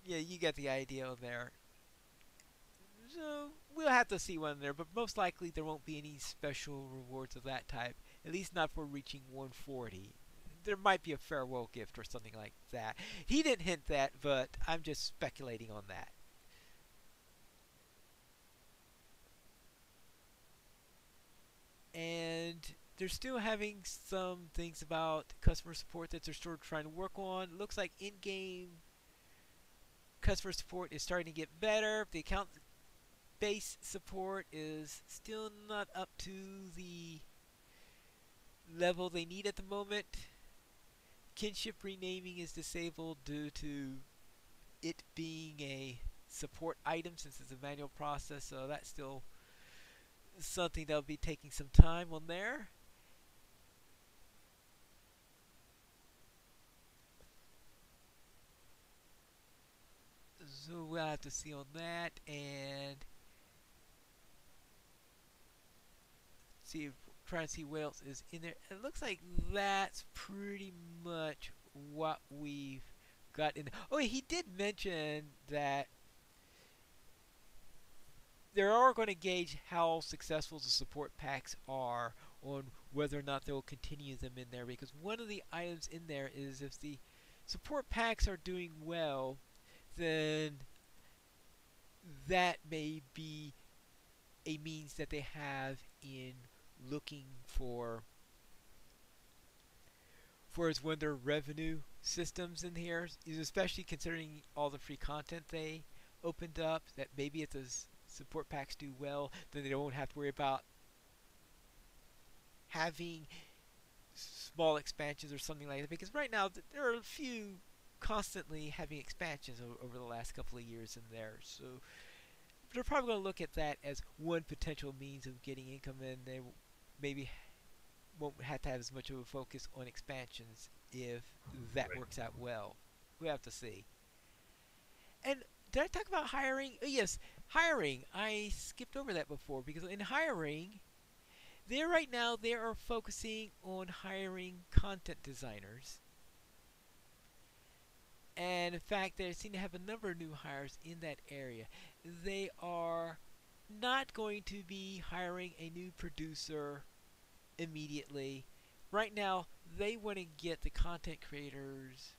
Yeah, you get the idea there. So, we'll have to see one there, but most likely there won't be any special rewards of that type. At least not for reaching 140. There might be a farewell gift or something like that. He didn't hint that, but I'm just speculating on that. And they're still having some things about customer support that they're still trying to work on. It looks like in-game customer support is starting to get better. The account base support is still not up to the level they need at the moment. Kinship renaming is disabled due to it being a support item since it's a manual process, so that's still something that'll be taking some time on there. So we'll have to see on that. And see if, trying to see what else is in there. It looks like that's pretty much what we've got in. Oh, he did mention that they are going to gauge how successful the support packs are on whether or not they'll continue them in there. Because one of the items in there is if the support packs are doing well, then that may be a means that they have in looking for as one of their revenue systems in here, especially considering all the free content they opened up, that maybe if the support packs do well, then they don't have to worry about having small expansions or something like that. Because right now there are a few constantly having expansions over the last couple of years in there. So they're probably going to look at that as one potential means of getting income, and they maybe won't have to have as much of a focus on expansions if that Right. works out well. We have to see. And did I talk about hiring? Oh, yes, hiring. I skipped over that before because in hiring, right now they are focusing on hiring content designers. And in fact, they seem to have a number of new hires in that area. They are not going to be hiring a new producer immediately. Right now, they want to get the content creators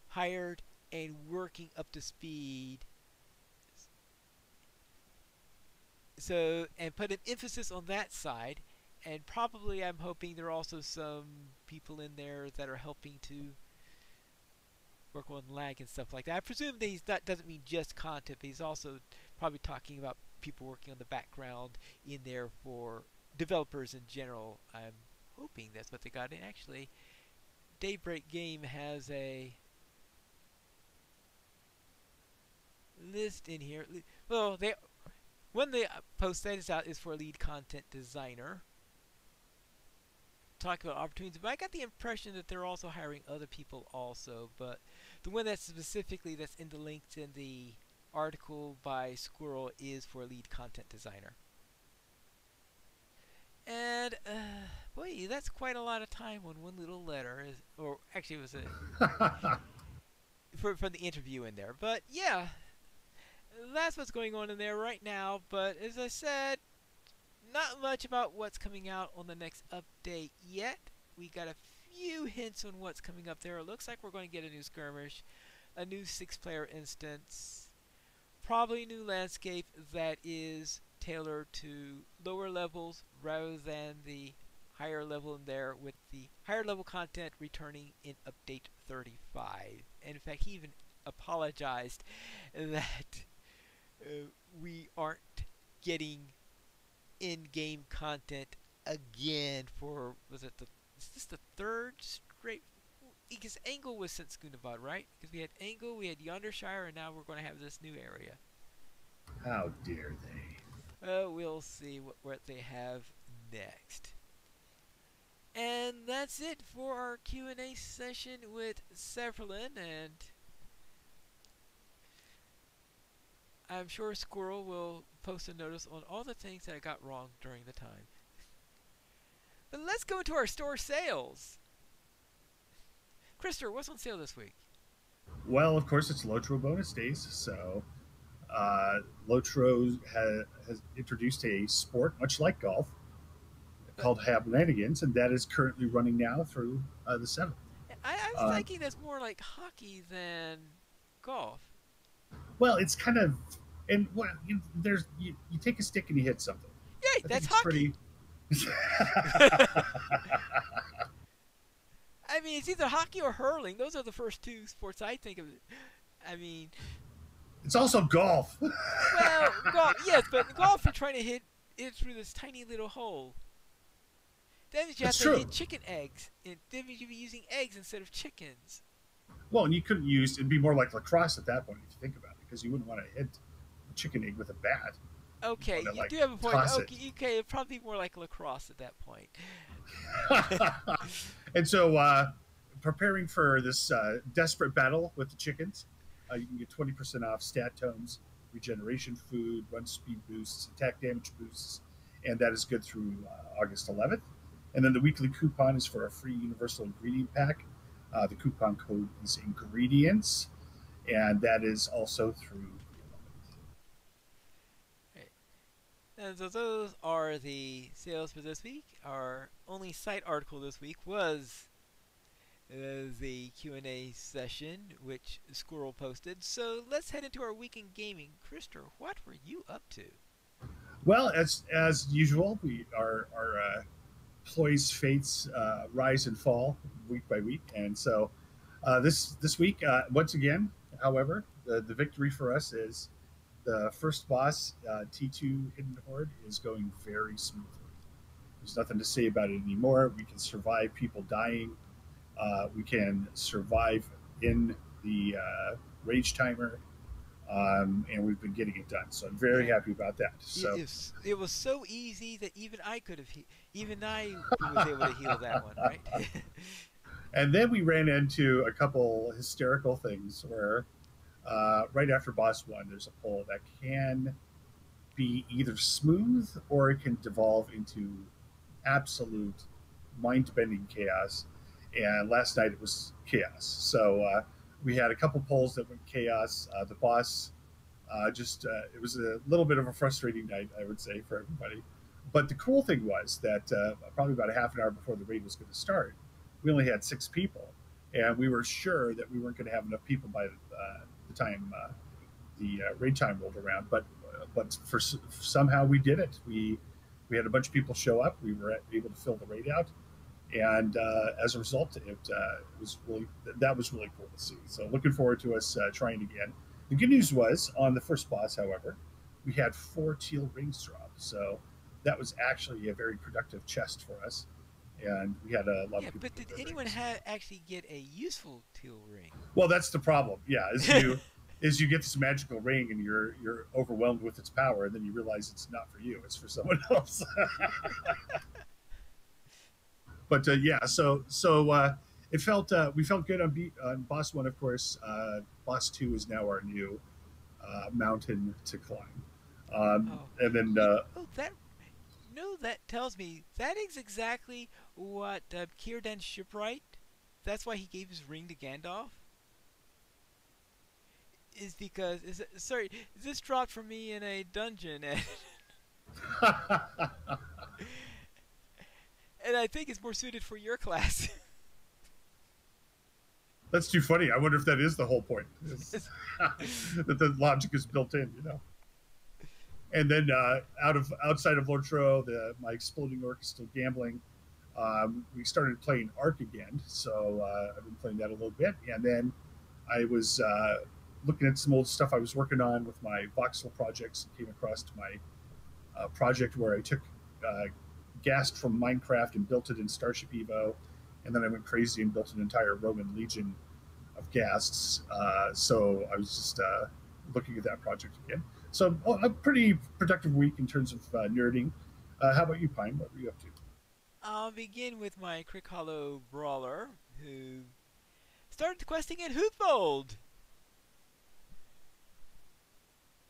hired and working up to speed. So, and put an emphasis on that side. And probably I'm hoping there are also some people in there that are helping to work on lag and stuff like that. I presume that doesn't mean just content, but he's also probably talking about people working on the background in there for developers in general. I'm hoping that's what they got. And actually, Daybreak Game has a list in here. Well, when the post that is out is for a lead content designer. Talk about opportunities, but I got the impression that they're also hiring other people also. But the one that's specifically that's in the links in the article by Squirrel is for a lead content designer. And boy, that's quite a lot of time on one little letter. Or actually, it was from the interview in there. But yeah, that's what's going on in there right now. But as I said, not much about what's coming out on the next update yet. We got a few hints on what's coming up there. It looks like we're going to get a new skirmish, a new 6-player instance, probably a new landscape that is tailored to lower levels rather than the higher level in there, with the higher level content returning in update 35. And in fact, he even apologized that we aren't getting in-game content again for, is this the third straight? Because Angle was since Gundam, right? Because we had Angle, we had Yondershire, and now we're going to have this new area. How dare they? We'll see what they have next. And that's it for our Q&A session with Severlin, and I'm sure Squirrel will post a notice on all the things that I got wrong during the time. But let's go into our store sales. Christopher, what's on sale this week? Well, of course, it's Lotro bonus days, so Lotro has introduced a sport much like golf called Hablanigans, and that is currently running now through the 7th. I was thinking that's more like hockey than golf. Well, it's kind of, and well, you take a stick and you hit something. Yay, I that's think it's hockey. pretty. I mean, it's either hockey or hurling. Those are the first two sports I think of. I mean, it's also golf. well, golf, yes, but in golf you're trying to hit it through this tiny little hole. That means you have to hit chicken eggs. That means you'd be using eggs instead of chickens. Well, and you couldn't use, it'd be more like lacrosse at that point if you think about it, because you wouldn't want to hit a chicken egg with a bat. Okay, you do have a point. Okay, it'd probably be more like lacrosse at that point. And so, preparing for this desperate battle with the chickens, you can get 20% off stat tomes, regeneration food, run speed boosts, attack damage boosts, and that is good through August 11th. And then the weekly coupon is for a free universal ingredient pack. The coupon code is ingredients, and that is also through the 11th. Right. And so those are the sales for this week. Our only site article this week was the Q&A session, which Squirrel posted. So let's head into our week in gaming. Krister, what were you up to? Well, as usual, we our employees' fates rise and fall week by week, and so this week, once again, however, the victory for us is the first boss, T2 Hidden Horde, is going very smoothly. There's nothing to say about it anymore. We can survive people dying. We can survive in the rage timer, and we've been getting it done. So I'm very Yeah, happy about that. So, it was so easy that even I could have, even I was able to heal that one, right? and then we ran into a couple hysterical things where right after boss one, there's a pole that can be either smooth or it can devolve into absolute mind-bending chaos. And last night it was chaos. So we had a couple polls that went chaos. The boss just it was a little bit of a frustrating night, I would say, for everybody. But the cool thing was that probably about a half an hour before the raid was going to start, we only had 6 people, and we were sure that we weren't going to have enough people by the time the raid time rolled around. But somehow we did it. We had a bunch of people show up. We were able to fill the raid out, and as a result, it was really cool to see. So looking forward to us trying again. The good news was on the first boss, however, we had 4 teal rings drop, so that was actually a very productive chest for us, and we had a lot Yeah, of people but get did their anyone rings. actually get a useful teal ring? Well, that's the problem. Yeah, as you get this magical ring and you're overwhelmed with its power, and then you realize it's not for you; it's for someone else. But yeah, it felt we felt good on boss one, of course. Boss two is now our new mountain to climb, Oh, and then that no, that tells me that is exactly what Círdan shipwright. That's why he gave his ring to Gandalf. Is because sorry, this dropped for me in a dungeon, and, and I think it's more suited for your class. that's too funny. I wonder if that is the whole point. That the logic is built in, you know. And then outside of Lotro, my exploding orc is still gambling. We started playing Ark again, so I've been playing that a little bit. And then I was looking at some old stuff I was working on with my voxel projects and came across to my project where I took uh, Gast from Minecraft and built it in Starship Evo, and then I went crazy and built an entire Roman legion of Gasts. So I was just looking at that project again. So a pretty productive week in terms of nerding. How about you, Pine? What were you up to? I'll begin with my Crick Hollow brawler, who started questing in Hootbold.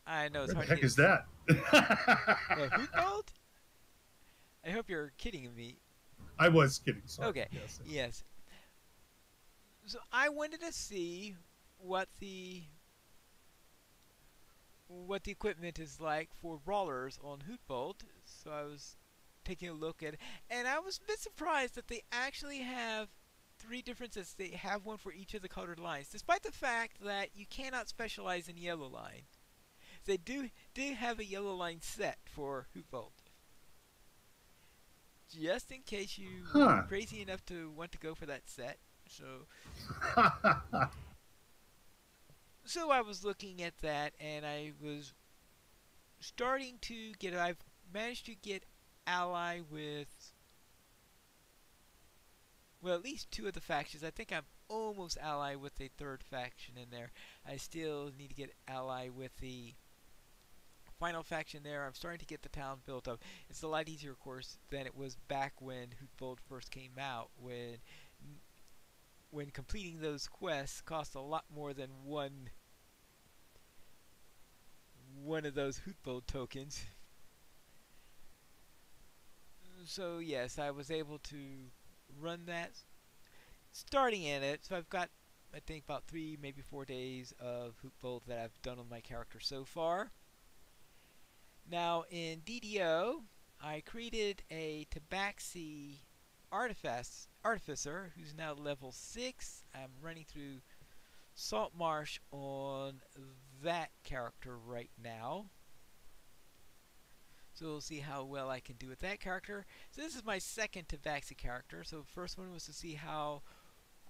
I know it's Where the hard to heck get. is that? Hootbold? I hope you're kidding me. I was kidding. Sorry. Okay, Yes. yes. So I wanted to see what the equipment is like for brawlers on Hootbolt. So I was taking a look at it, and I was a bit surprised that they actually have 3 differences. They have one for each of the colored lines, despite the fact that you cannot specialize in yellow line. They do have a yellow line set for Hootbolt, just in case you were Huh. crazy enough to want to go for that set. So I was looking at that, and I was starting to get. I've managed to get ally with, well, at least 2 of the factions. I think I'm almost ally with a 3rd faction in there. I still need to get ally with the final faction there. I'm starting to get the town built up. It's a lot easier, of course, than it was back when Hootbold first came out, when completing those quests cost a lot more than one of those Hootbold tokens. So yes, I was able to run that starting in it. So I've got, I think, about 3, maybe 4 days of hoop bolt that I've done on my character so far. Now in DDO, I created a Tabaxi artificer who's now level 6. I'm running through Salt Marsh on that character right now. So we'll see how well I can do with that character. So this is my second Tabaxi character. So the first one was to see how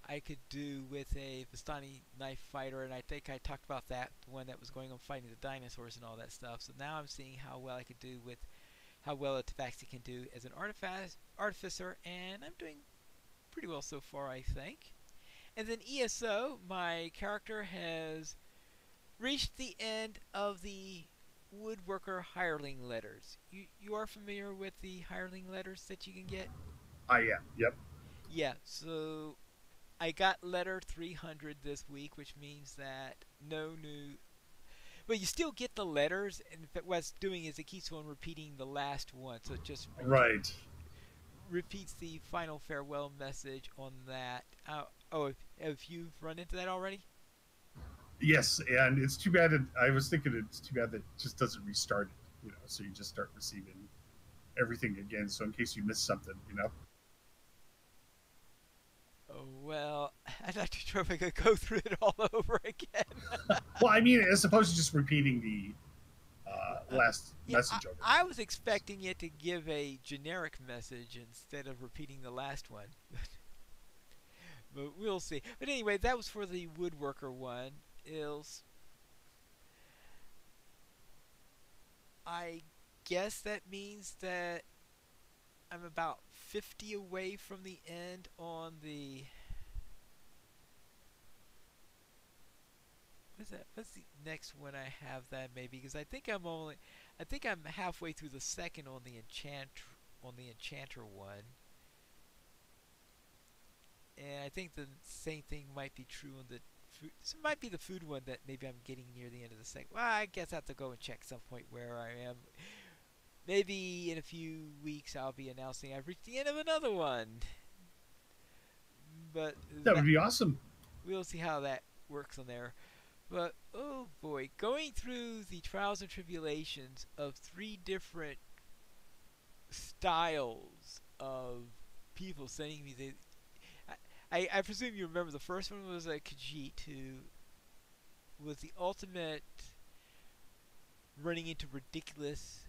I could do with a Vistani knife fighter, and I think I talked about that, the one that was going on fighting the dinosaurs and all that stuff. So now I'm seeing how well I could do with how well a Tabaxi can do as an artificer, and I'm doing pretty well so far, I think. And then ESO, my character has reached the end of the woodworker hireling letters. You are familiar with the hireling letters that you can get? I am. Yep. Yeah, so I got letter 300 this week, which means that no new. But you still get the letters, and what it's doing is it keeps on repeating the last one, so it just Right. repeats the final farewell message on that. Oh, have you run into that already? Yes, and it's too bad. I was thinking it's too bad that it just doesn't restart it. So you just start receiving everything again. So in case you miss something. Oh, well, I'm not too sure if I could go through it all over again. Well, I mean, as opposed to just repeating the last Yeah, message over. I was expecting it to give a generic message instead of repeating the last one. But we'll see. But anyway, that was for the woodworker one. I guess that means that I'm about 50 away from the end on the. What's the next one I have that maybe? Because I think I'm halfway through the second on the enchanter one, and I think the same thing might be true on the food. This might be the food one that maybe I'm getting near the end of the second. Well, I guess I have to go and check some point where I am. Maybe in a few weeks I'll be announcing I've reached the end of another one. But That would be awesome. we'll see how that works on there. But oh boy, going through the trials and tribulations of 3 different styles of people sending me the. I presume you remember the first one was a Khajiit who was the ultimate running into ridiculous.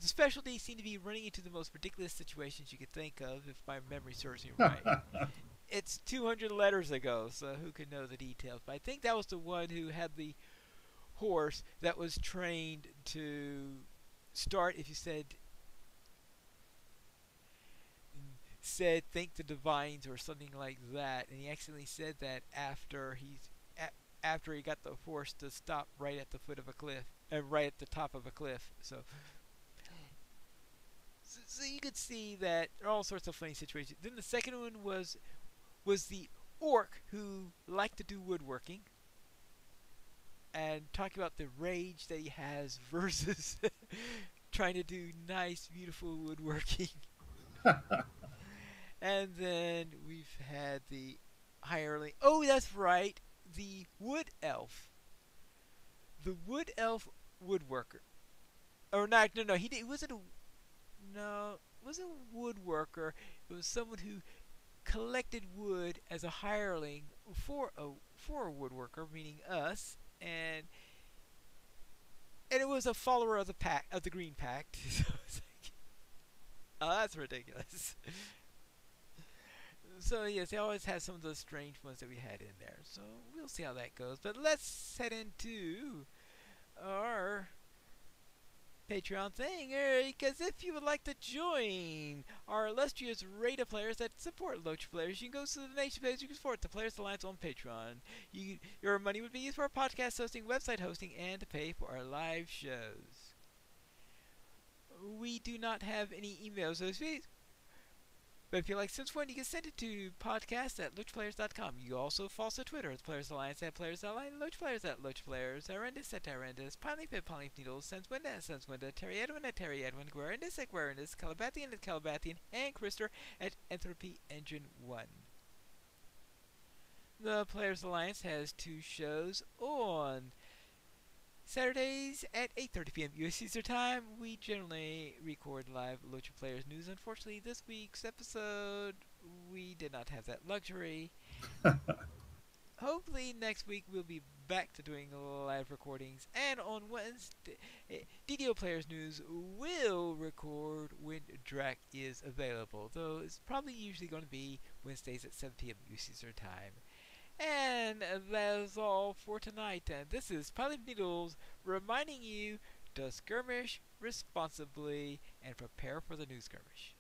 The specialty seemed to be running into the most ridiculous situations you could think of, if my memory serves me right. It's 200 letters ago, so who can know the details? But I think that was the one who had the horse that was trained to start if you said thank the divines or something like that, and he accidentally said that after he got the horse to stop right at the foot of a cliff and right at the top of a cliff. So you could see that there are all sorts of funny situations. Then the second one was the orc who liked to do woodworking and talking about the rage that he has versus trying to do nice, beautiful woodworking. And then we've had the hireling. Oh, that's right, the wood elf. The wood elf woodworker. Or not? No, no. He wasn't a. No, it wasn't a woodworker. It was someone who collected wood as a hireling for a woodworker, meaning us, and it was a follower of the Green Pact. So it's like, oh, that's ridiculous. So yes, they always have some of those strange ones that we had in there. So we'll see how that goes. But let's head into our Patreon thing, because if you would like to join our illustrious rate of players that support Lotro players, you can go to the donation page. You can support the Players Alliance on Patreon. Your money would be used for our podcast hosting, website hosting, and to pay for our live shows. We do not have any emails, so But if you like Sims 1, you can send it to podcast@loachplayers.com. You also follow us on Twitter at Players Alliance at Players Alliance, Loach Players at Loach Players, Arendis at Arendis, Pineleaf at Pineleaf Needles, Senswinda at Senswinda, Terry Edwin at Terry Edwin, Guarendis at Guarendis, Calabathian at Calabathian, and Krister at Entropy Engine 1. The Players Alliance has two shows on Saturdays at 8:30 p.m. US Eastern Time. We generally record live Locha Players news. Unfortunately, this week's episode, we did not have that luxury. Hopefully, next week we'll be back to doing live recordings. And on Wednesday, DDO Players News will record when Drac is available. Though it's probably usually going to be Wednesdays at 7 p.m. US Eastern Time. And that is all for tonight. And this is Pilot Needles reminding you to skirmish responsibly and prepare for the new skirmish.